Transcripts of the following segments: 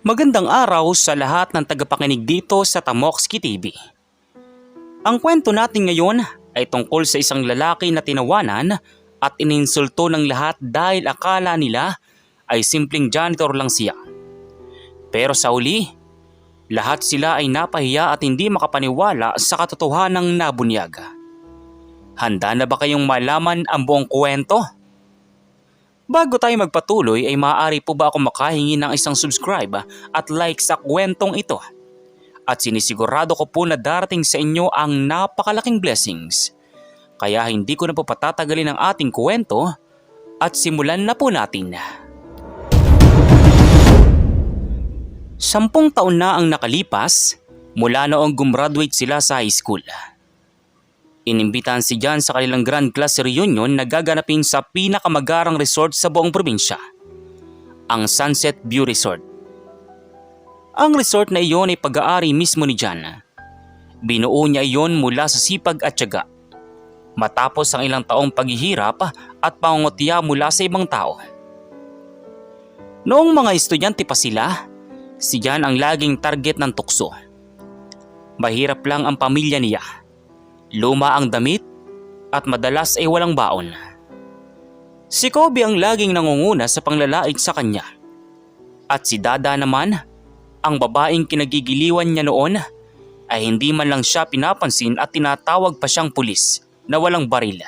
Magandang araw sa lahat ng tagapakinig dito sa Tamokski TV. Ang kwento natin ngayon ay tungkol sa isang lalaki na tinawanan at ininsulto ng lahat dahil akala nila ay simpleng janitor lang siya. Pero sa uli, lahat sila ay napahiya at hindi makapaniwala sa katotohanang nabunyag. Handa na ba kayong malaman ang buong kwento? Bago tayo magpatuloy ay maaari po ba ako makahingi ng isang subscribe at like sa kwentong ito? At sinisigurado ko po na darating sa inyo ang napakalaking blessings. Kaya hindi ko na po patatagalin ang ating kwento at simulan na po natin. 10 taon na ang nakalipas mula noong gumraduate sila sa high school. Inimbitahan si John sa kanilang grand class reunion na gaganapin sa pinakamagarang resort sa buong probinsya, ang Sunset View Resort. Ang resort na iyon ay pag-aari mismo ni John. Binuo niya iyon mula sa sipag at tiyaga, matapos ang ilang taong paghihirap at pangungutya mula sa ibang tao. Noong mga estudyante pa sila, si John ang laging target ng tukso. Mahirap lang ang pamilya niya. Luma ang damit at madalas ay walang baon. Si Kobe ang laging nangunguna sa panglalait sa kanya. At si Dada naman, ang babaeng kinagigiliwan niya noon, ay hindi man lang siya pinapansin at tinatawag pa siyang pulis na walang baril.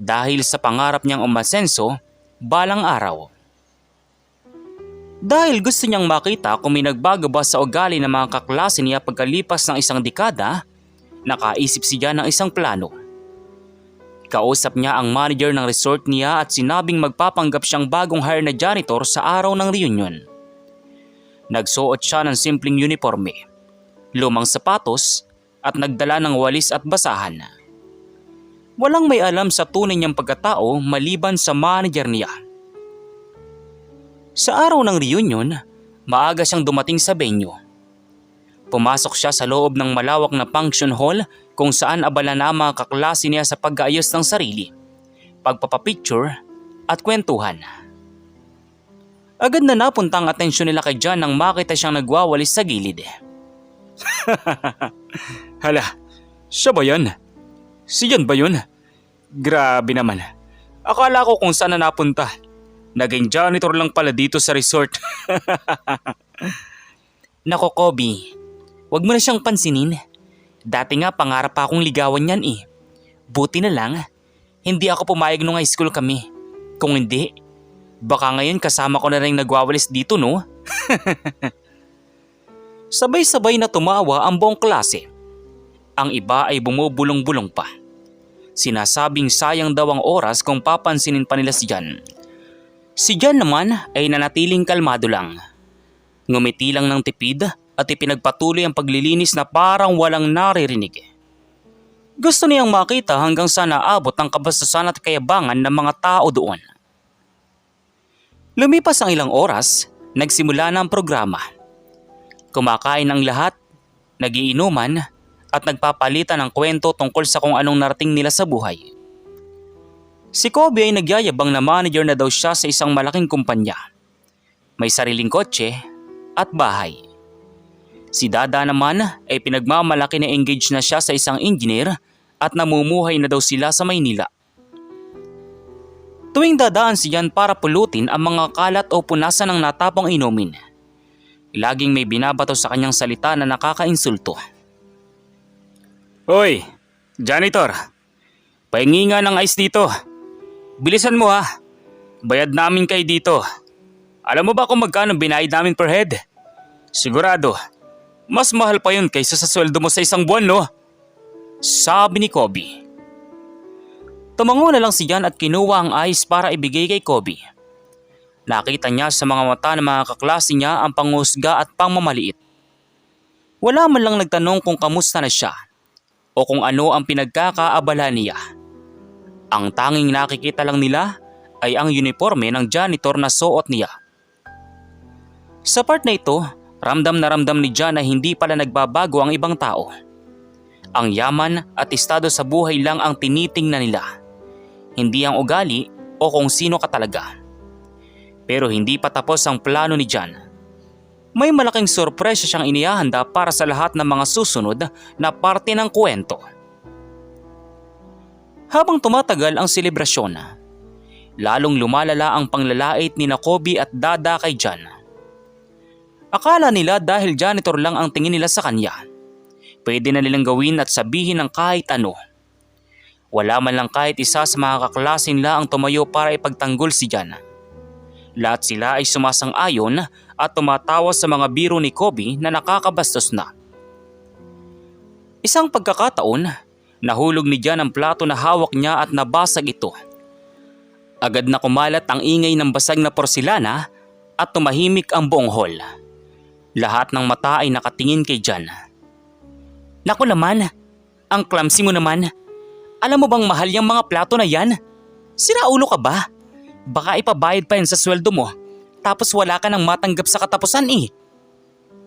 Dahil sa pangarap niyang umasenso balang araw. Dahil gusto niyang makita kung may nagbago ba sa ugali ng mga kaklase niya pagkalipas ng isang dekada, nakaisip siya ng isang plano. Kausap niya ang manager ng resort niya at sinabing magpapanggap siyang bagong hire na janitor sa araw ng reunion. Nagsuot siya ng simpleng uniforme, lumang sapatos at nagdala ng walis at basahan. Walang may alam sa tunay niyang pagkatao maliban sa manager niya. Sa araw ng reunion, maaga siyang dumating sa venue. Pumasok siya sa loob ng malawak na function hall kung saan abala na ang mga kaklase niya sa pag-aayos ng sarili, pagpapapicture at kwentuhan. Agad na napunta ang atensyon nila kay John nang makita siyang nagwawalis sa gilid. Hala, siya ba yan? Si John ba yun? Grabe naman. Akala ko kung saan na napunta. Naging janitor lang pala dito sa resort. Nako Kobe, wag mo na siyang pansinin. Dati nga pangarap pa akong ligawan yan eh. Buti na lang, hindi ako pumayag nung high school kami. Kung hindi, baka ngayon kasama ko na rin nagwawalis dito no? Sabay-sabay na tumawa ang buong klase. Ang iba ay bumubulong-bulong pa. Sinasabing sayang daw ang oras kung papansinin pa nila si John. Si John naman ay nanatiling kalmado lang. Ngumiti lang ng tipid at ipinagpatuloy ang paglilinis na parang walang naririnig. Gusto niyang makita hanggang sa naabot ang kabastusan at kayabangan ng mga tao doon. Lumipas ang ilang oras, nagsimula na ang programa. Kumakain ang lahat, nagiinuman at nagpapalitan ng kwento tungkol sa kung anong narating nila sa buhay. Si Kobe ay nagyayabang na manager na daw siya sa isang malaking kumpanya. May sariling kotse at bahay. Si Dada naman ay pinagmamalaki na engaged na siya sa isang engineer at namumuhay na daw sila sa Maynila. Tuwing dadaan si Jan para pulutin ang mga kalat o punasan ng natapong inumin, laging may binabato sa kanyang salita na nakakainsulto. Hoy, janitor! Pahingi nga ng ice dito. Bilisan mo ha. Bayad namin kayo dito. Alam mo ba kung magkano binayad namin per head? Sigurado, mas mahal pa yun kaysa sa sweldo mo sa isang buwan no? Sabi ni Kobe. Tumango na lang si Jan at kinuha ang ice para ibigay kay Kobe. Nakita niya sa mga mata ng mga kaklase niya ang panghusga at pangmamaliit. Wala man lang nagtanong kung kamusta na siya o kung ano ang pinagkakaabala niya. Ang tanging nakikita lang nila ay ang uniforme ng janitor na suot niya. Sa part na ito, ramdam na ramdam ni John na hindi pala nagbabago ang ibang tao. Ang yaman at estado sa buhay lang ang tinitingnan nila. Hindi ang ugali o kung sino ka talaga. Pero hindi pa tapos ang plano ni John. May malaking sorpresa siyang inihahanda para sa lahat ng mga susunod na parte ng kwento. Habang tumatagal ang selebrasyon, lalong lumalala ang panglalait ni Kobe at Dada kay Jan. Akala nila dahil janitor lang ang tingin nila sa kanya, pwede na nilang gawin at sabihin ng kahit ano. Wala man lang kahit isa sa mga kaklase nila ang tumayo para ipagtanggol si Jan. Lahat sila ay sumasang-ayon at tumatawa sa mga biro ni Kobe na nakakabastos na. Isang pagkakataon, nahulog ni Jan ang plato na hawak niya at nabasag ito. Agad na kumalat ang ingay ng basag na porselana at tumahimik ang buong hall. Lahat ng mata ay nakatingin kay Jan. Naku naman, ang clumsy mo naman. Alam mo bang mahal yung mga plato na yan? Siraulo ka ba? Baka ipabayad pa yan sa sweldo mo, tapos wala ka nang matanggap sa katapusan eh.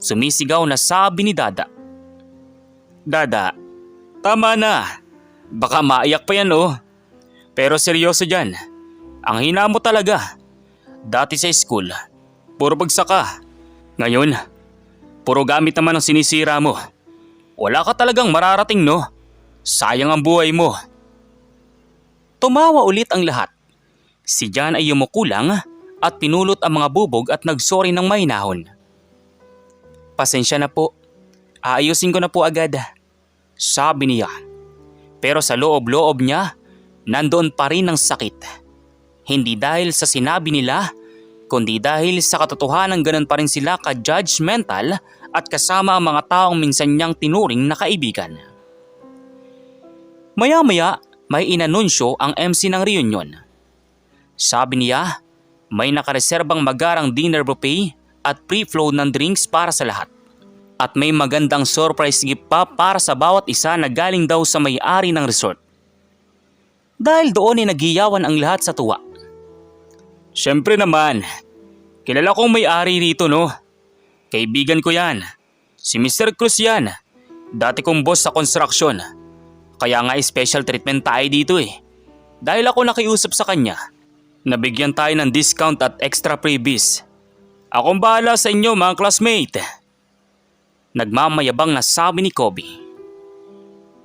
Sumisigaw na sabi ni Dada. Dada, tama na. Baka maiyak pa yan oh. Pero seryoso dyan, ang hina mo talaga. Dati sa school, puro bagsak ka. Ngayon, puro gamit naman ang sinisira mo. Wala ka talagang mararating no. Sayang ang buhay mo. Tumawa ulit ang lahat. Si Jan ay yumuko lang at pinulot ang mga bubog at nagsorry ng mahinahon. Pasensya na po. Aayusin ko na po agad. Sabi niya. Pero sa loob-loob niya, nandoon pa rin ang sakit. Hindi dahil sa sinabi nila, kundi dahil sa katotohanan ganun pa rin sila ka-judgmental at kasama ang mga taong minsan niyang tinuring na kaibigan. Maya-maya, may inanunsyo ang MC ng reunion. Sabi niya, may nakareserbang magarang dinner buffet at pre-flow ng drinks para sa lahat. At may magandang surprise gift pa para sa bawat isa na galing daw sa may-ari ng resort. Dahil doon ay naghiyawan ang lahat sa tuwa. Siyempre naman, kilala kong may-ari rito no. Kaibigan ko yan. Si Mr. Cruz yan. Dati kong boss sa construction. Kaya nga special treatment tayo dito eh. Dahil ako nakiusap sa kanya, nabigyan tayo ng discount at extra freebies. Akong bahala sa inyo mga classmate. Nagmamayabang na sabi ni Kobe.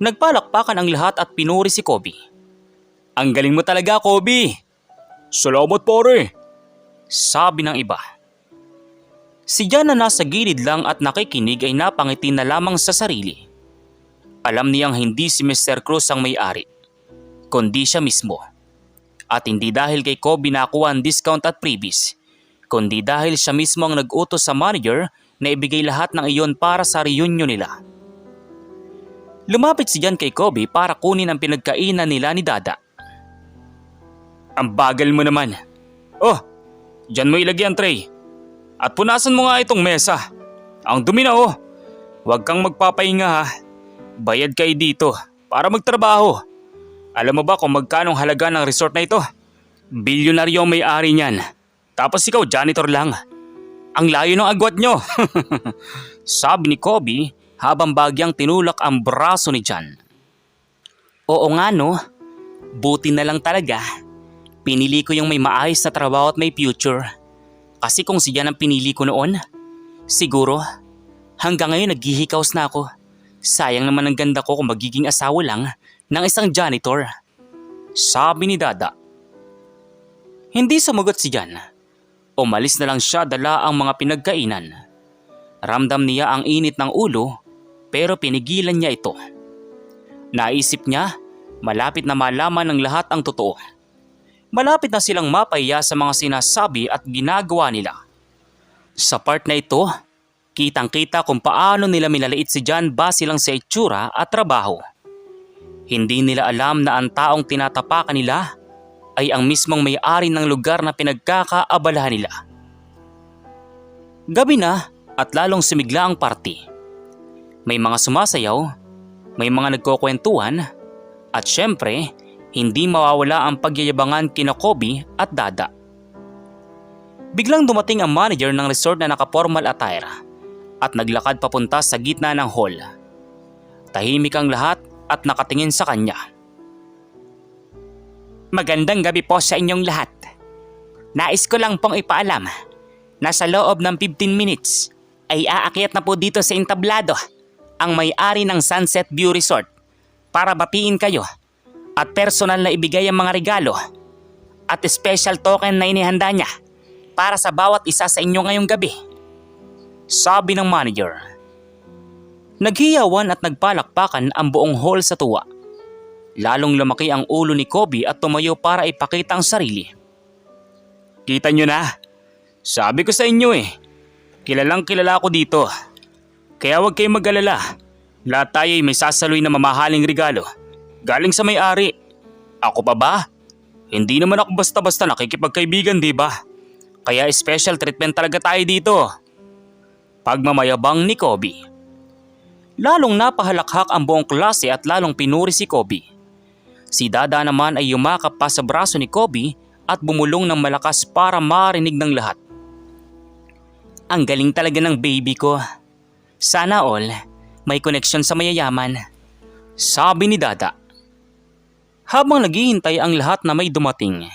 Nagpalakpakan ang lahat at pinuri si Kobe. Ang galing mo talaga Kobe. Salamat pare. Sabi ng iba. Si Jan na nasa gilid lang at nakikinig ay napangiti na lamang sa sarili. Alam niyang hindi si Mr. Cruz ang may-ari, kundi siya mismo. At hindi dahil kay Kobe nakuha ang discount at freebies, kundi dahil siya mismo ang nag-utos sa manager na ibigay lahat ng iyon para sa reunion nila. Lumapit si Jan kay Kobe para kunin ang pinagkainan nila ni Dada. Ang bagal mo naman. Oh, dyan mo ilagay ang tray. At punasan mo nga itong mesa. Ang dumi na oh. Huwag kang magpapahinga ha. Bayad kayo dito para magtrabaho. Alam mo ba kung magkano ang halaga ng resort na ito? Bilyonaryo ang may-ari niyan. Tapos ikaw janitor lang. Ang layo ng agwat nyo. Sabi ni Kobe habang bagyang tinulak ang braso ni Jan. Oo nga no. Buti na lang talaga. Pinili ko yung may maayos na trabaho at may future. Kasi kung si Jan ang pinili ko noon, siguro hanggang ngayon naghihikaos na ako. Sayang naman ang ganda ko kung magiging asawa lang ng isang janitor. Sabi ni Dada. Hindi sumagot si Jan. Umalis na lang siya dala ang mga pinagkainan. Ramdam niya ang init ng ulo pero pinigilan niya ito. Naisip niya malapit na malaman ng lahat ang totoo. Malapit na silang mapahiya sa mga sinasabi at ginagawa nila. Sa part na ito, kitang-kita kung paano nila minaliit si Jan base lang sa itsura at trabaho. Hindi nila alam na ang taong tinatapakan nila ay ang mismong may-ari ng lugar na pinagkakaabalahan nila. Gabi na at lalong sumigla ang party. May mga sumasayaw, may mga nagkukwentuhan, at syempre, hindi mawawala ang pagyayabangan kina Kobe at Dada. Biglang dumating ang manager ng resort na naka-formal attire at naglakad papunta sa gitna ng hall. Tahimik ang lahat at nakatingin sa kanya. Magandang gabi po sa inyong lahat. Nais ko lang pong ipaalam na sa loob ng 15 minutes ay aakyat na po dito sa entablado ang may-ari ng Sunset View Resort para batiin kayo at personal na ibigay ang mga regalo at special token na inihanda niya para sa bawat isa sa inyo ngayong gabi. Sabi ng manager. Naghiyawan at nagpalakpakan ang buong hall sa tuwa. Lalong lumaki ang ulo ni Kobe at tumayo para ipakita ang sarili. Kita nyo na, sabi ko sa inyo kilalang kilala ako dito. Kaya huwag kayong mag-alala, lahat tayo ay may sasaloy na mamahaling regalo. Galing sa may-ari. Ako pa ba? Hindi naman ako basta-basta nakikipagkaibigan, di ba? Kaya special treatment talaga tayo dito. Pagmamayabang ni Kobe. Lalong napahalakhak ang buong klase at lalong pinuri si Kobe. Si Dada naman ay yumakap pa sa braso ni Kobe at bumulong ng malakas para marinig ng lahat. Ang galing talaga ng baby ko. Sana all may koneksyon sa mayayaman. Sabi ni Dada. Habang naghihintay ang lahat na may dumating,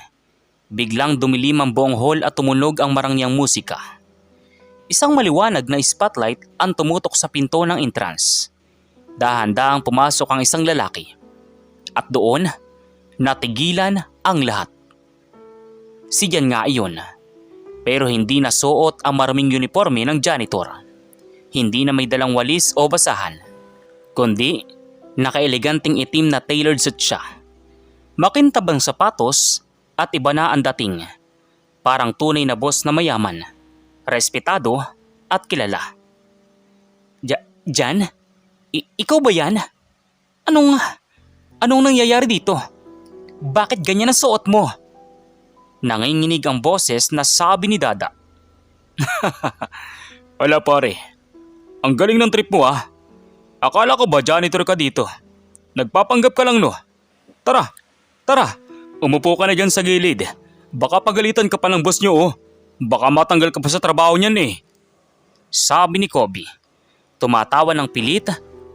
biglang dumilim ang buong hall at tumunog ang marangyang musika. Isang maliwanag na spotlight ang tumutok sa pinto ng entrance. Dahan-dahang pumasok ang isang lalaki. At doon, natigilan ang lahat. Si Jan nga iyon. Pero hindi nasuot ang maraming uniforme ng janitor. Hindi na may dalang walis o basahan. Kundi, nakaeleganting itim na tailored suit siya. Makintabang sapatos at iba na ang dating. Parang tunay na boss na mayaman. Respetado at kilala. Jan? Ikaw ba yan? Anong nangyayari dito? Bakit ganyan ang suot mo? Nanginginig ang boses na sabi ni Dada. Wala pare. Ang galing ng trip mo Akala ko ba janitor ka dito? Nagpapanggap ka lang no? Tara, umupo ka na dyan sa gilid. Baka pagalitan ka pa ng boss nyo Baka matanggal ka pa sa trabaho niyan Sabi ni Kobe. Tumatawa ng pilit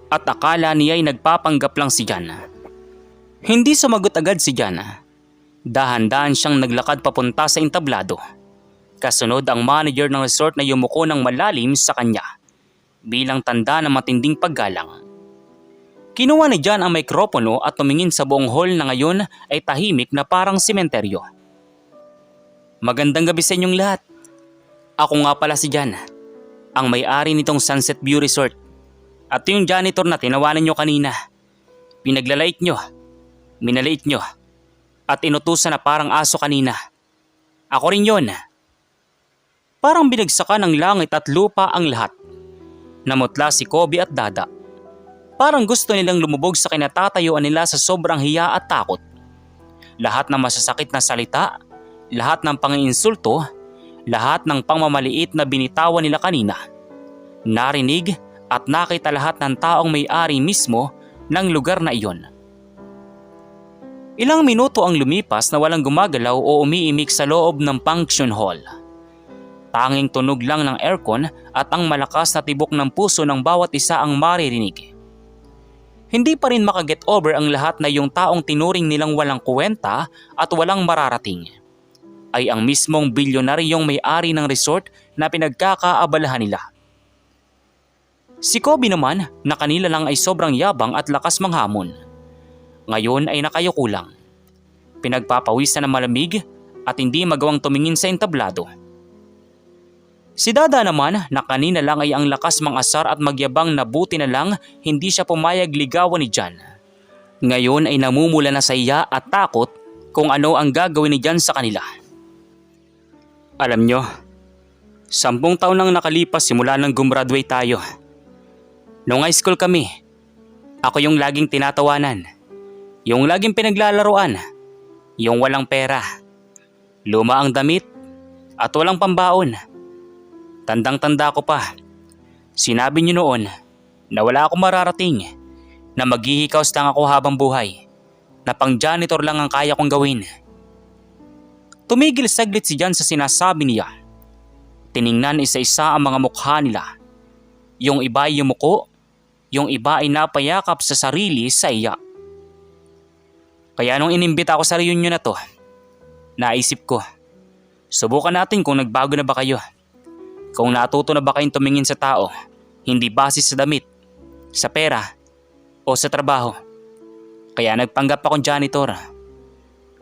at akala niya ay nagpapanggap lang si Jan. Hindi sumagot agad si Jan. Dahan-dahan siyang naglakad papunta sa entablado. Kasunod ang manager ng resort na yumuko ng malalim sa kanya bilang tanda ng matinding paggalang. Kinuha ni Jan ang mikropono at tumingin sa buong hall na ngayon ay tahimik na parang sementeryo. Magandang gabi sa inyong lahat. Ako nga pala si Jan, ang may-ari nitong Sunset View Resort. At yung janitor na tinawanan nyo kanina. Pinaglalait nyo, minaliit nyo, at inutusan na parang aso kanina. Ako rin yon. Parang binagsakan ng langit at lupa ang lahat. Namutla si Kobe at Dada. Parang gusto nilang lumubog sa kinatatayuan nila sa sobrang hiya at takot. Lahat ng masasakit na salita, lahat ng panginsulto, lahat ng pangmamaliit na binitawan nila kanina. Narinig at nakita lahat ng taong may-ari mismo ng lugar na iyon. Ilang minuto ang lumipas na walang gumagalaw o umiimik sa loob ng function hall. Tanging tunog lang ng aircon at ang malakas na tibok ng puso ng bawat isa ang maririnig. Hindi pa rin makaget over ang lahat na yung taong tinuring nilang walang kwenta at walang mararating ay ang mismong bilyonaryong may-ari ng resort na pinagkakaabalahan nila. Si Kobe naman na kanila lang ay sobrang yabang at lakas manghamon. Ngayon ay nakayuko lang. Pinagpapawisan ng malamig at hindi magawang tumingin sa entablado. Si Dada naman na kanina lang ay ang lakas mangasar at magyabang na buti na lang hindi siya pumayag ligawan ni Jan. Ngayon ay namumula na sa iya at takot kung ano ang gagawin ni Jan sa kanila. Alam nyo, 10 taon nang nakalipas simula nang gumraduate tayo. Noong high school kami, ako yung laging tinatawanan, yung laging pinaglalaroan, yung walang pera, luma ang damit at walang pambaon. Tandang-tanda ko pa, sinabi niyo noon na wala akong mararating, na maghihikaos lang ako habang buhay, na pang janitor lang ang kaya kong gawin. Tumigil saglit si Jan sa sinasabi niya. Tiningnan isa-isa ang mga mukha nila. Yung iba ay yumuko, yung iba ay napayakap sa sarili sa iya. Kaya nung inimbita ako sa reunion na to, naisip ko, subukan natin kung nagbago na ba kayo. kung natuto na ba kayong tumingin sa tao, hindi base sa damit, sa pera, o sa trabaho. Kaya nagpanggap akong janitor.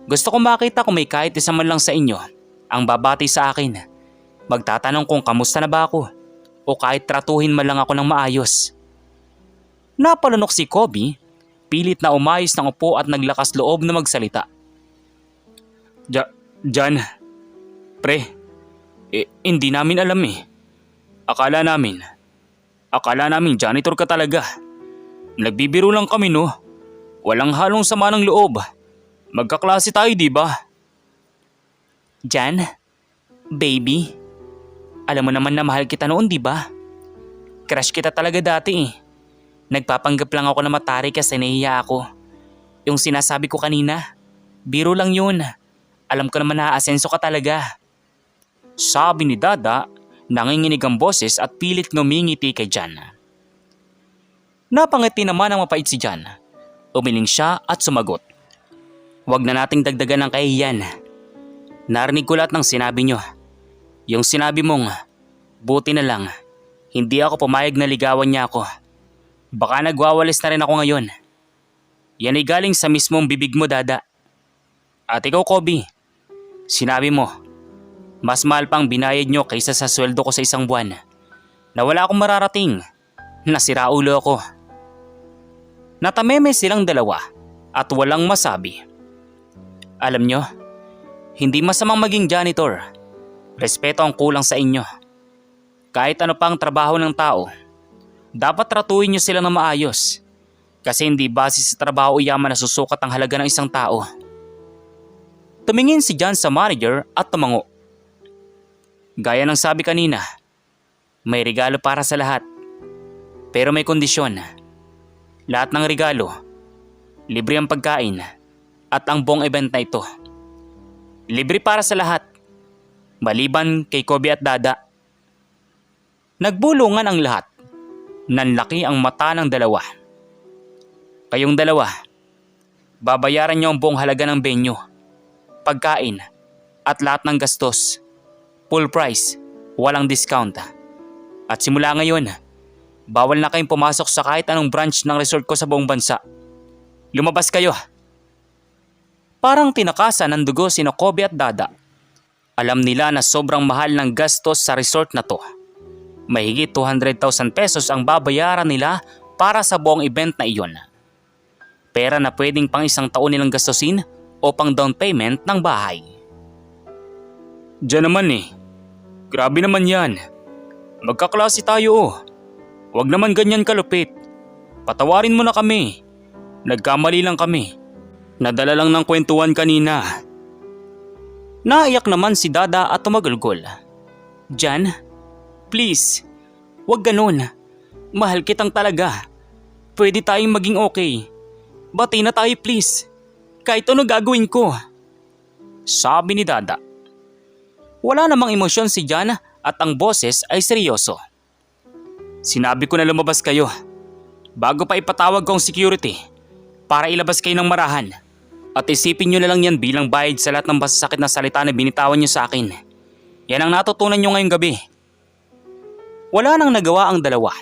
Gusto ko makita kung may kahit isa man lang sa inyo ang babati sa akin. Magtatanong kung kamusta na ba ako o kahit tratuhin man lang ako ng maayos. Napalunok si Kobe, pilit na umayos ng upo at naglakas loob na magsalita. Jan, pre, hindi namin alam eh. Akala namin janitor ka talaga. Nagbibiro lang kami no. Walang halong sama ng loob. Magkaklase tayo di ba? Jan, baby, alam mo naman na mahal kita noon di ba? Crush kita talaga dati eh. Nagpapanggap lang ako na matari kasi nahiya ako. Yung sinasabi ko kanina, biro lang yun. Alam ko naman na aasenso ka talaga. Sabi ni Dada, nanginginig ang boses at pilit ngumingiti kay Jan. Napangiti naman ang mapait si Jan. Umiling siya at sumagot. Huwag na nating dagdagan ng kahihiyan. Narinig ko lahat ng sinabi nyo. Yung sinabi mong, buti na lang, hindi ako pumayag na ligawan niya ako. Baka nagwawalis na rin ako ngayon. Yan ay galing sa mismong bibig mo, Dada. At ikaw, Kobe, sinabi mo, mas mahal pang binayad nyo kaysa sa sweldo ko sa isang buwan. Na wala akong mararating. Nasira ulo ako. Natameme silang dalawa at walang masabi. Alam nyo, hindi masamang maging janitor. Respeto ang kulang sa inyo. Kahit ano pang trabaho ng tao, dapat tratuhin nyo sila ng maayos. Kasi hindi base sa trabaho o yaman na susukat ang halaga ng isang tao. Tumingin si Jan sa manager at tumango. Gaya ng sabi kanina, may regalo para sa lahat. Pero may kondisyon. Lahat ng regalo, libre ang pagkain at ang buong event na ito. Libre para sa lahat, maliban kay Kobe at Dada. Nagbulungan ang lahat. Nanlaki ang mata ng dalawa. Kayong dalawa, babayaran niyo ang buong halaga ng venue, pagkain at lahat ng gastos. Full price, walang discount. At simula ngayon, bawal na kayong pumasok sa kahit anong branch ng resort ko sa buong bansa. Lumabas kayo. Parang tinakasan ng dugo sina Kobe at Dada. Alam nila na sobrang mahal ng gastos sa resort na to. Mahigit 200,000 pesos ang babayaran nila para sa buong event na iyon. Pera na pwedeng pang isang taon nilang gastusin o pang down payment ng bahay. Diyan naman eh. Grabe naman yan. Magkaklase tayo oh. Huwag naman ganyan kalupit. Patawarin mo na kami. Nagkamali lang kami. Nadala lang ng kwentuhan kanina. Naiyak naman si Dada at tumagulgol. Jan, please, huwag ganun. Mahal kitang talaga. Pwede tayong maging okay. Bati na tayo please. Kahit ano gagawin ko. Sabi ni Dada. Wala namang emosyon si Jan at ang boses ay seryoso. Sinabi ko na lumabas kayo. Bago pa ipatawag ko ang security para ilabas kayo ng marahan. At isipin nyo na lang yan bilang bayad sa lahat ng masasakit na salita na binitawan nyo sa akin. Yan ang natutunan nyo ngayong gabi. Wala nang nagawa ang dalawa.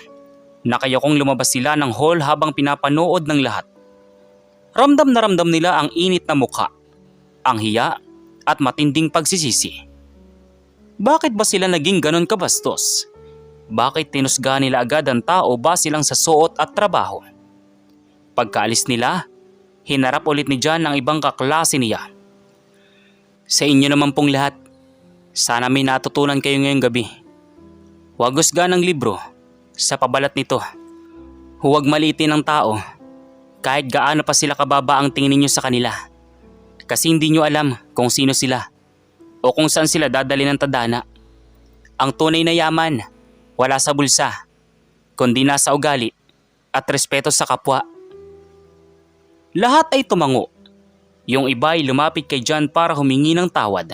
Nakayakong lumabas sila ng hall habang pinapanood ng lahat. Ramdam na ramdam nila ang init na mukha, ang hiya at matinding pagsisisi. Bakit ba sila naging ganon kabastos? Bakit tinusga nila agad ang tao base lang sa suot at trabaho? Pagkaalis nila, hinarap ulit ni Jan ang ibang kaklase niya. Sa inyo naman pong lahat, sana may natutunan kayo ngayong gabi. Huwag husgahan ng libro sa pabalat nito. Huwag maliitin ang tao kahit gaano pa sila kababa ang tingin ninyo sa kanila. Kasi hindi nyo alam kung sino sila o kung saan sila dadali ng tadhana. Ang tunay na yaman, wala sa bulsa, kundi nasa ugali at respeto sa kapwa. Lahat ay tumango. Yung iba ay lumapit kay Jan para humingi ng tawad.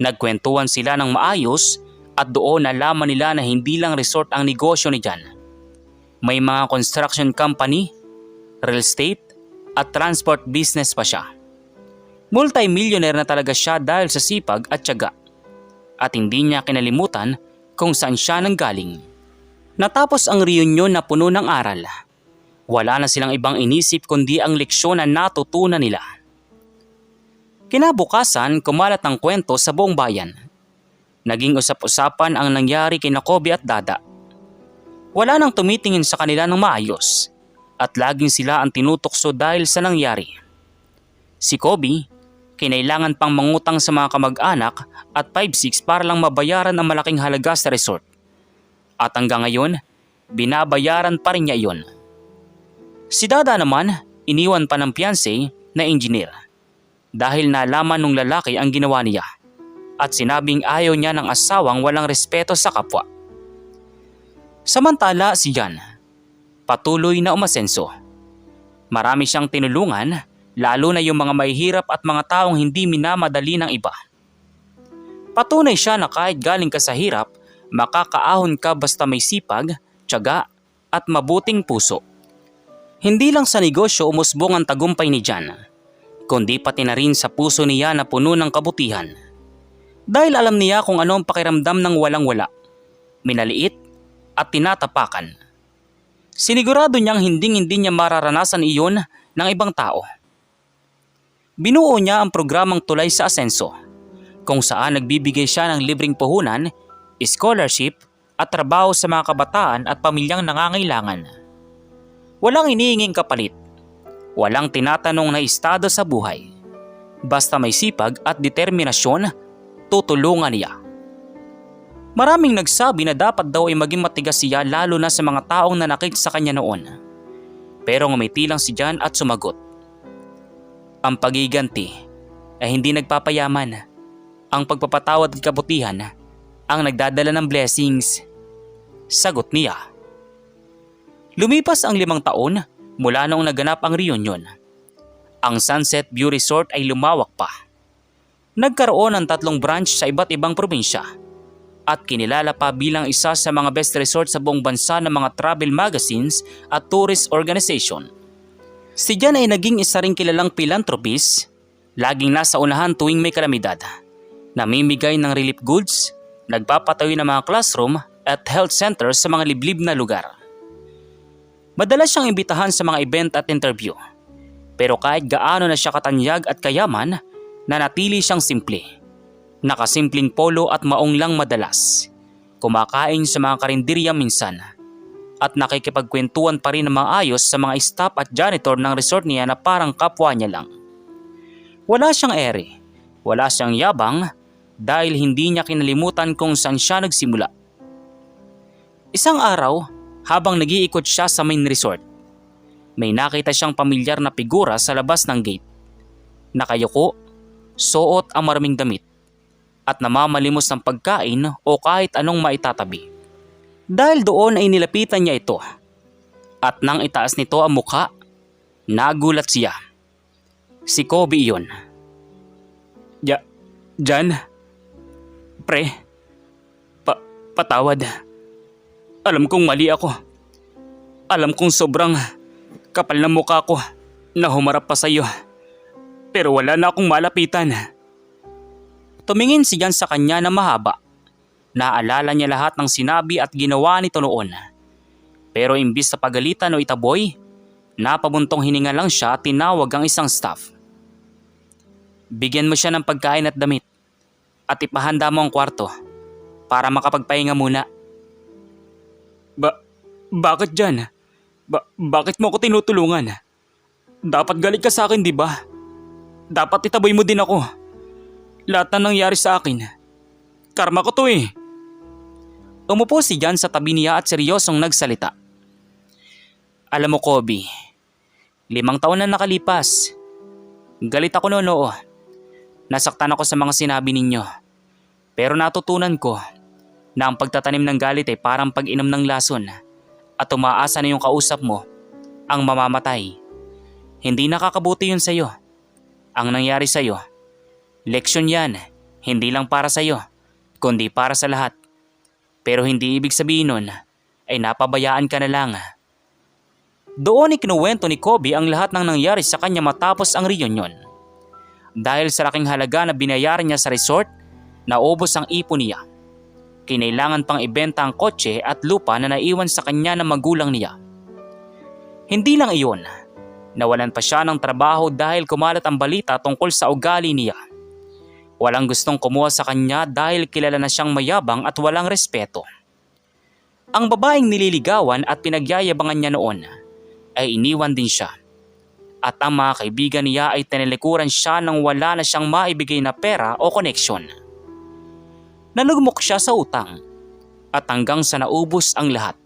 Nagkwentuhan sila ng maayos at doon nalaman nila na hindi lang resort ang negosyo ni Jan. May mga construction company, real estate at transport business pa siya. Multi-millionaire na talaga siya dahil sa sipag at tiyaga. At hindi niya kinalimutan kung saan siya nanggaling. Natapos ang reunion na puno ng aral. Wala na silang ibang inisip kundi ang leksyon na natutunan nila. Kinabukasan, kumalat ang kwento sa buong bayan. Naging usap-usapan ang nangyari kina Kobe at Dada. Wala nang tumitingin sa kanila ng maayos at laging sila ang tinutokso dahil sa nangyari. Si Kobe, kinailangan pang mangutang sa mga kamag-anak at 5-6 para lang mabayaran ang malaking halaga sa resort. At hanggang ngayon, binabayaran pa rin niya iyon. Si Dada naman, iniwan pa ng fiancé na engineer dahil nalaman ng lalaki ang ginawa niya at sinabing ayaw niya ng asawang walang respeto sa kapwa. Samantala si Jan, patuloy na umasenso. Marami siyang tinulungan, lalo na yung mga mahihirap at mga taong hindi minamadali ng iba. Patunay siya na kahit galing ka sa hirap, makakaahon ka basta may sipag, tiyaga at mabuting puso. Hindi lang sa negosyo umusbong ang tagumpay ni Jan, kundi pati na rin sa puso niya na puno ng kabutihan. Dahil alam niya kung ano ang pakiramdam ng walang-wala, minaliit at tinatapakan. Sinigurado niyang hindi niya mararanasan iyon ng ibang tao. Binuo niya ang programang Tulay sa Asenso, kung saan nagbibigay siya ng libreng puhunan, scholarship at trabaho sa mga kabataan at pamilyang nangangailangan. Walang iniinging kapalit. Walang tinatanong na estado sa buhay. Basta may sipag at determinasyon, tutulungan niya. Maraming nagsabi na dapat daw ay maging matigas siya lalo na sa mga taong nanakit sa kanya noon. Pero ngumiti lang si Jan at sumagot. Ang pagiganti ay hindi nagpapayaman. Ang pagpapatawad at kabutihan ang nagdadala ng blessings. Sagot niya. Lumipas ang 5 taon mula noong naganap ang reunion. Ang Sunset View Resort ay lumawak pa. Nagkaroon ng 3 branch sa iba't ibang probinsya at kinilala pa bilang isa sa mga best resort sa buong bansa ng mga travel magazines at tourist organization. Si Jan ay naging isa ring kilalang philanthropist, laging nasa unahan tuwing may kalamidad. Namimigay ng relief goods, nagpapatayo ng mga classroom at health centers sa mga liblib na lugar. Madalas siyang imbitahan sa mga event at interview. Pero kahit gaano na siya katanyag at kayaman, nanatili siyang simple. Nakasimpleng polo at maong lang madalas. Kumakain sa mga karinderya minsan. At nakikipagkwentuhan pa rin ng maayos sa mga staff at janitor ng resort niya na parang kapwa niya lang. Wala siyang ere, wala siyang yabang dahil hindi niya kinalimutan kung saan siya nagsimula. Isang araw, habang nag-iikot siya sa main resort, may nakita siyang pamilyar na figura sa labas ng gate. Nakayuko, suot ang maraming damit, at namamalimos ng pagkain o kahit anong maitatabi. Dahil doon ay nilapitan niya ito, at nang itaas nito ang mukha, nagulat siya. Si Kobe iyon. Jan? Pre? Patawad. Alam kong mali ako. Alam kong sobrang kapal ng mukha ko na humarap pa sa iyo. Pero wala na akong malapitan. Tumingin si Jan sa kanya na mahaba. Naalala niya lahat ng sinabi at ginawa nito noon. Pero imbis sa pagalitan o itaboy, napabuntong hininga lang siya at tinawag ang isang staff. Bigyan mo siya ng pagkain at damit at ipahanda mo ang kwarto para makapagpahinga muna. Bakit Jan? Bakit mo ako tinutulungan? Dapat galit ka sa akin, di ba? Dapat itaboy mo din ako. Lahat na nangyari sa akin, karma ko to eh. Umupo si Jan sa tabi niya at seryosong nagsalita. Alam mo Kobe, 5 taon na nakalipas. Galit ako noon, oo. Nasaktan ako sa mga sinabi ninyo. Pero natutunan ko na ang pagtatanim ng galit ay parang pag-inom ng lason at umaasa na yung kausap mo ang mamamatay. Hindi nakakabuti yun sa'yo. Ang nangyari sa'yo, leksyon yan, hindi lang para sa'yo, kundi para sa lahat. Pero hindi ibig sabihin nun ay napabayaan ka na lang. Doon ikinuwento ni Kobe ang lahat ng nangyari sa kanya matapos ang reunion. Dahil sa laking halaga na binayaran niya sa resort, naubos ang ipon niya. kinailangan pang ibenta ang kotse at lupa na naiwan sa kanya ng magulang niya. Hindi lang iyon, nawalan pa siya ng trabaho dahil kumalat ang balita tungkol sa ugali niya. Walang gustong kumuha sa kanya dahil kilala na siyang mayabang at walang respeto. Ang babaeng nililigawan at pinagyayabangan niya noon ay iniwan din siya. At ang mga kaibigan niya ay tinalikuran siya nang wala na siyang maibigay na pera o koneksyon. Nalugmok siya sa utang at hanggang sa naubos ang lahat.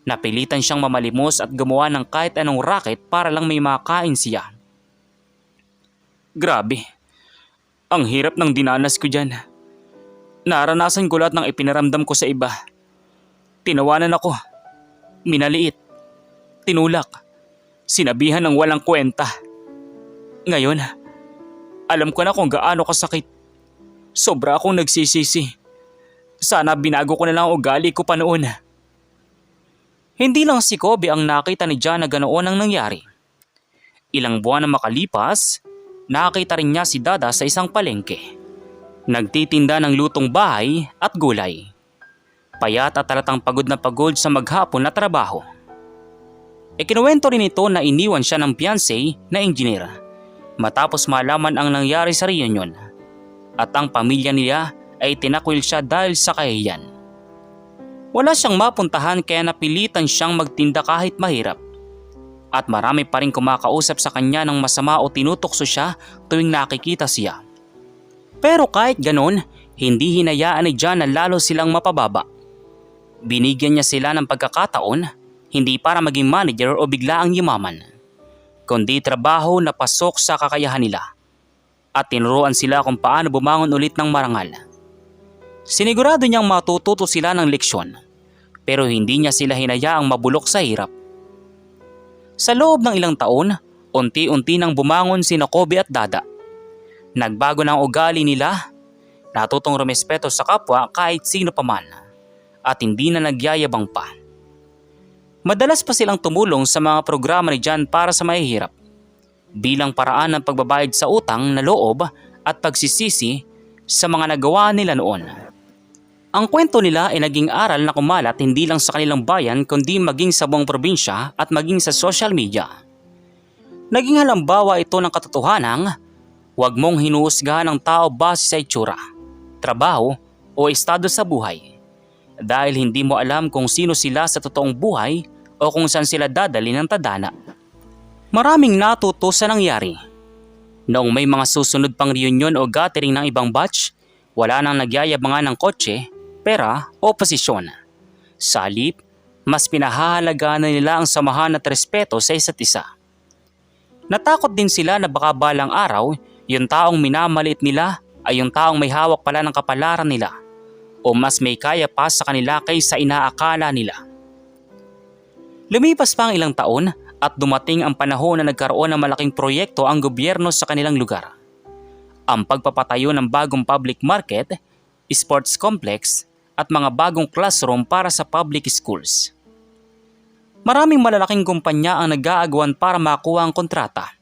Napilitan siyang mamalimos at gumawa ng kahit anong racket para lang may makain siya. Grabe, ang hirap ng dinanas ko dyan. Naranasan ko lahat ng ipinaramdam ko sa iba. Tinawanan ako, minaliit, tinulak, sinabihan ng walang kwenta. Ngayon, alam ko na kung gaano kasakit. Sobra akong nagsisisi. Sana binago ko na lang ang ugali ko pa noon. Hindi lang si Kobe ang nakita ni John na ganoon ang nangyari. Ilang buwan na makalipas, nakita rin niya si Dada sa isang palengke. Nagtitinda ng lutong bahay at gulay. Payat at talatang pagod na pagod sa maghapon na trabaho. Ikinuwento rin ito na iniwan siya ng fiancé na engineer matapos malaman ang nangyari sa reunion. At ang pamilya nila ay tinakwil siya dahil sa kahihiyan. Wala siyang mapuntahan kaya napilitan siyang magtinda kahit mahirap. At marami pa rin kumakausap sa kanya ng masama o tinutokso siya tuwing nakikita siya. Pero kahit ganon, hindi hinayaan ni John na lalo silang mapababa. Binigyan niya sila ng pagkakataon, hindi para maging manager o biglaang yumaman, kundi trabaho na pasok sa kakayahan nila. At tinuruan sila kung paano bumangon ulit ng marangal. Sinigurado niyang matututo sila ng leksyon, pero hindi niya sila hinayaang mabulok sa hirap. Sa loob ng ilang taon, unti-unti nang bumangon sina Kobe at Dada. Nagbago ng ugali nila, natutong rumespeto sa kapwa kahit sino pa man, at hindi na nagyayabang pa. Madalas pa silang tumulong sa mga programa ni John para sa mahihirap, bilang paraan ng pagbabayad sa utang na loob at pagsisisi sa mga nagawa nila noon. Ang kwento nila ay naging aral na kumalat hindi lang sa kanilang bayan kundi maging sa buong probinsya at maging sa social media. Naging halimbawa ito ng katotohanang huwag mong hinuhusgahan ang tao base sa itsura, trabaho o estado sa buhay, dahil hindi mo alam kung sino sila sa totoong buhay o kung saan sila dadali ng tadhana. Maraming natuto sa nangyari. Noong may mga susunod pang reunion o gathering ng ibang batch, wala nang nagyayabangan ng kotse, pera o posisyon. Sa halip, mas pinahahalagaan na nila ang samahan at respeto sa isa't isa. Natakot din sila na baka balang araw, yung taong minamaliit nila ay yung taong may hawak pala ng kapalaran nila o mas may kaya pa sa kanila kaysa inaakala nila. Lumipas pa ang ilang taon at dumating ang panahon na nagkaroon ng malaking proyekto ang gobyerno sa kanilang lugar. Ang pagpapatayo ng bagong public market, sports complex at mga bagong classroom para sa public schools. Maraming malalaking kumpanya ang nag-aagawan para makuha ang kontrata.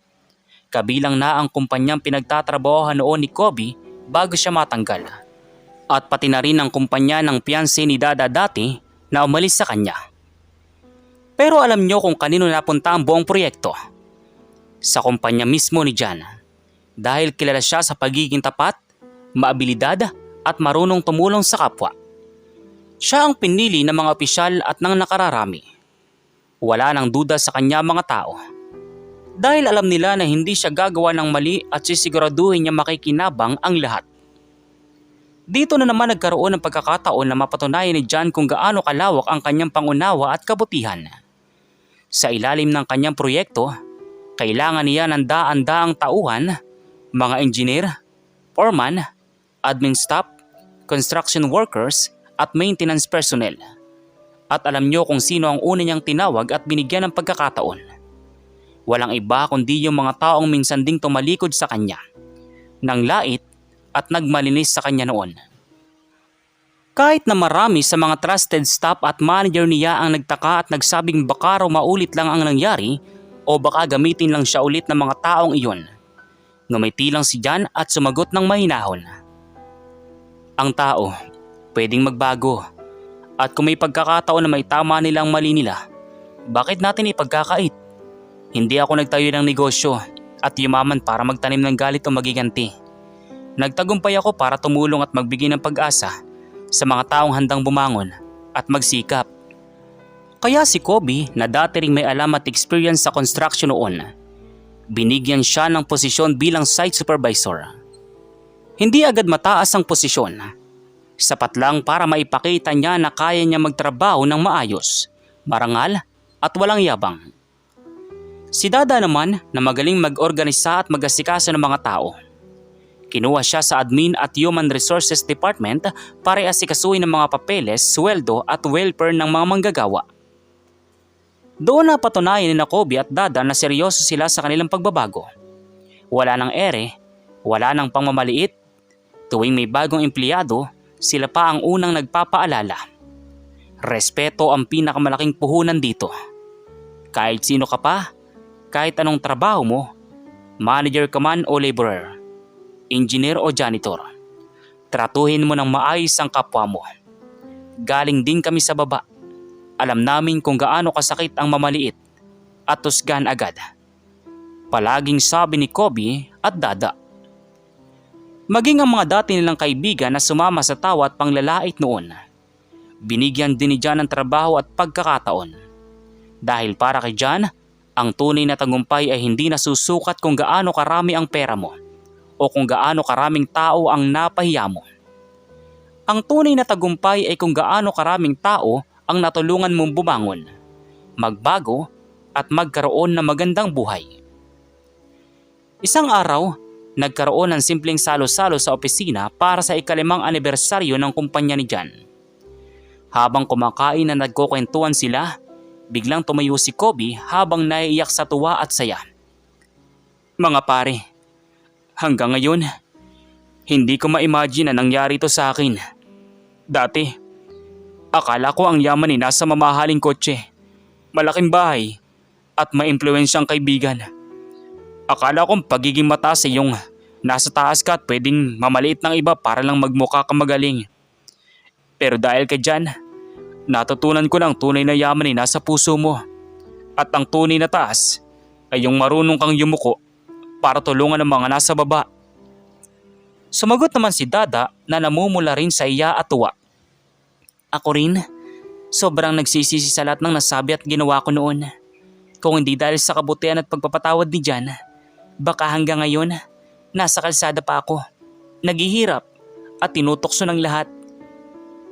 Kabilang na ang kumpanyang pinagtatrabahohan noon ni Kobe bago siya matanggal. At pati na rin ang kumpanya ng fiancé ni Dada dati na umalis sa kanya. Pero alam nyo kung kanino napunta ang buong proyekto? Sa kumpanya mismo ni John. Dahil kilala siya sa pagiging tapat, maabilidad at marunong tumulong sa kapwa. Siya ang pinili ng mga opisyal at ng nakararami. Wala nang duda sa kanya mga tao. Dahil alam nila na hindi siya gagawa ng mali at sisiguraduhin niya makikinabang ang lahat. Dito na naman nagkaroon ng pagkakataon na mapatunayan ni John kung gaano kalawak ang kanyang pangunawa at kabutihan. Sa ilalim ng kanyang proyekto, kailangan niya ng daan-daang tauhan, mga engineer, foreman, admin staff, construction workers at maintenance personnel. At alam niyo kung sino ang una niyang tinawag at binigyan ng pagkakataon. Walang iba kundi yung mga taong minsan ding tumalikod sa kanya, nang lait at nagmalinis sa kanya noon. Kahit na marami sa mga trusted staff at manager niya ang nagtaka at nagsabing baka raw maulit lang ang nangyari o baka gamitin lang siya ulit ng mga taong iyon. Ngumiti lang si John at sumagot ng mahinahon. Ang tao, pwedeng magbago. At kung may pagkakataon na may tama nila ang mali nila, bakit natin ipagkakait? Hindi ako nagtayo ng negosyo at yumaman para magtanim ng galit o magiganti. Nagtagumpay ako para tumulong at magbigay ng pag-asa sa mga taong handang bumangon at magsikap. Kaya si Kobe na dati ring may alam at experience sa construction noon, binigyan siya ng posisyon bilang site supervisor. Hindi agad mataas ang posisyon. Sapat lang para maipakita niya na kaya niya magtrabaho ng maayos, marangal at walang yabang. Si Dada naman na magaling mag-organisa at mag-asikaso ng mga tao. Kinuha siya sa Admin at Human Resources Department para asikasuhin ng mga papeles, sweldo at welfare ng mga manggagawa. Doon na patunayan ni Kobe at Dada na seryoso sila sa kanilang pagbabago. Wala nang ere, wala nang pangmamaliit. Tuwing may bagong empleyado, sila pa ang unang nagpapaalala. Respeto ang pinakamalaking puhunan dito. Kahit sino ka pa, kahit anong trabaho mo, manager ka man o laborer, engineer o janitor, tratuhin mo ng maayos ang kapwa mo. Galing din kami sa baba. Alam namin kung gaano kasakit ang mamaliit at tusgan agad. Palaging sabi ni Kobe at Dada. Maging ang mga dati nilang kaibigan na sumama sa tawa at panglalait noon, binigyan din ni John ng trabaho at pagkakataon. Dahil para kay John, ang tunay na tagumpay ay hindi nasusukat kung gaano karami ang pera mo o kung gaano karaming tao ang napahiya mo. Ang tunay na tagumpay ay kung gaano karaming tao ang natulungan mong bumangon, magbago at magkaroon ng magandang buhay. Isang araw, nagkaroon ng simpleng salo-salo sa opisina para sa ika-5 anibersaryo ng kumpanya ni John. Habang kumakain na nagkukwentuhan sila, biglang tumayo si Kobe habang naiiyak sa tuwa at saya. Mga pare, hanggang ngayon, hindi ko ma-imagine na nangyari ito sa akin. Dati, akala ko ang yaman ay nasa mamahaling kotse, malaking bahay, at may impluwensyang kaibigan. Akala kong pagiging mataas ay yung nasa taas ka at pwedeng mamaliit ng iba para lang magmukha ka magaling. Pero dahil kay John, natutunan ko lang tunay na yaman ay nasa puso mo. At ang tunay na taas ay yung marunong kang yumuko para tulungan ang mga nasa baba. Sumagot naman si Dada na namumula rin sa iya at tuwa. Ako rin, sobrang nagsisisi sa lahat ng nasabi at ginawa ko noon. Kung hindi dahil sa kabutihan at pagpapatawad ni John, baka hanggang ngayon, nasa kalsada pa ako. Naghihirap at tinutokso ng lahat.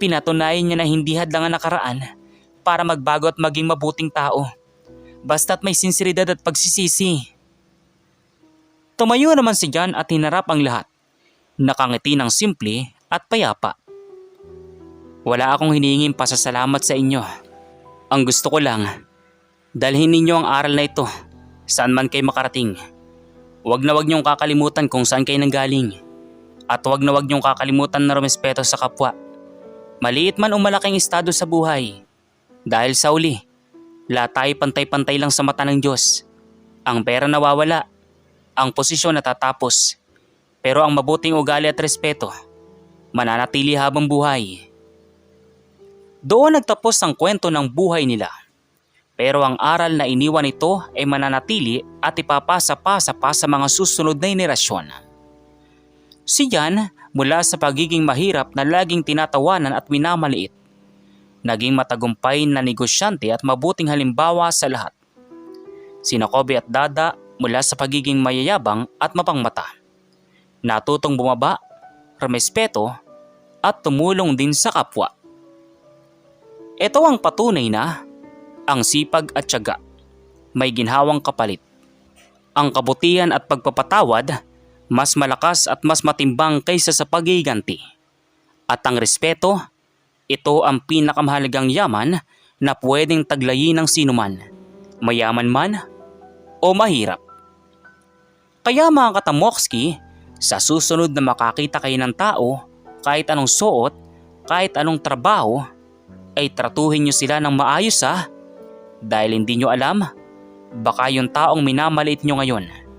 Pinatunayan niya na hindi hadlang ang nakaraan para magbago at maging mabuting tao. Basta't may sinseridad at pagsisisi. Tumayo naman si John at hinarap ang lahat. Nakangiti ng simple at payapa. Wala akong hinihinging pasasalamat sa inyo. Ang gusto ko lang, dalhin ninyo ang aral na ito saan man kayo makarating. Huwag na huwag niyong kakalimutan kung saan kayo nanggaling. At huwag na huwag niyong kakalimutan na rumespeto sa kapwa. Maliit man o malaking estado sa buhay. Dahil sa uli, lahat tayo pantay-pantay lang sa mata ng Diyos. Ang pera nawawala, ang posisyon natatapos. Pero ang mabuting ugali at respeto, mananatili habang buhay. Doon nagtapos ang kwento ng buhay nila. Pero ang aral na iniwan nito ay mananatili at ipapasa-pasa pa sa mga susunod na henerasyon. Si Jan, mula sa pagiging mahirap na laging tinatawanan at minamaliit, naging matagumpay na negosyante at mabuting halimbawa sa lahat. Sina Kobe at Dada mula sa pagiging mayayabang at mapangmata. Natutong bumaba, rumespeto at tumulong din sa kapwa. Ito ang patunay na ang sipag at tiyaga may ginhawang kapalit. Ang kabutihan at pagpapatawad mas malakas at mas matimbang kaysa sa pagiganti. At ang respeto, ito ang pinakamahalagang yaman na pwedeng taglayin ng sinuman, mayaman man o mahirap. Kaya mga katamokski, sa susunod na makakita kayo ng tao, kahit anong suot, kahit anong trabaho, ay tratuhin nyo sila ng maayos dahil hindi nyo alam, baka yung taong minamaliit nyo ngayon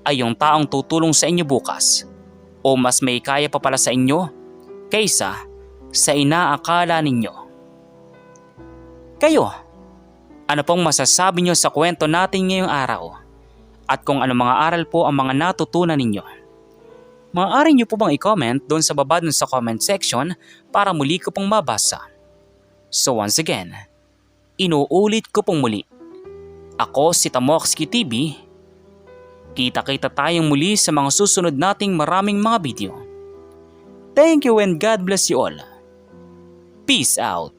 ay yung taong tutulong sa inyo bukas o mas may kaya pa pala sa inyo kaysa sa inaakala ninyo. Kayo, ano pong masasabi nyo sa kwento natin ngayong araw? At kung ano mga aral po ang mga natutunan ninyo? Maaari nyo po bang i-comment doon sa baba dun sa comment section para muli ko pong mabasa. So once again, inuulit ko pong muli. Ako si Tamoxki TV. Kita-kita tayong muli sa mga susunod nating maraming mga video. Thank you and God bless you all. Peace out.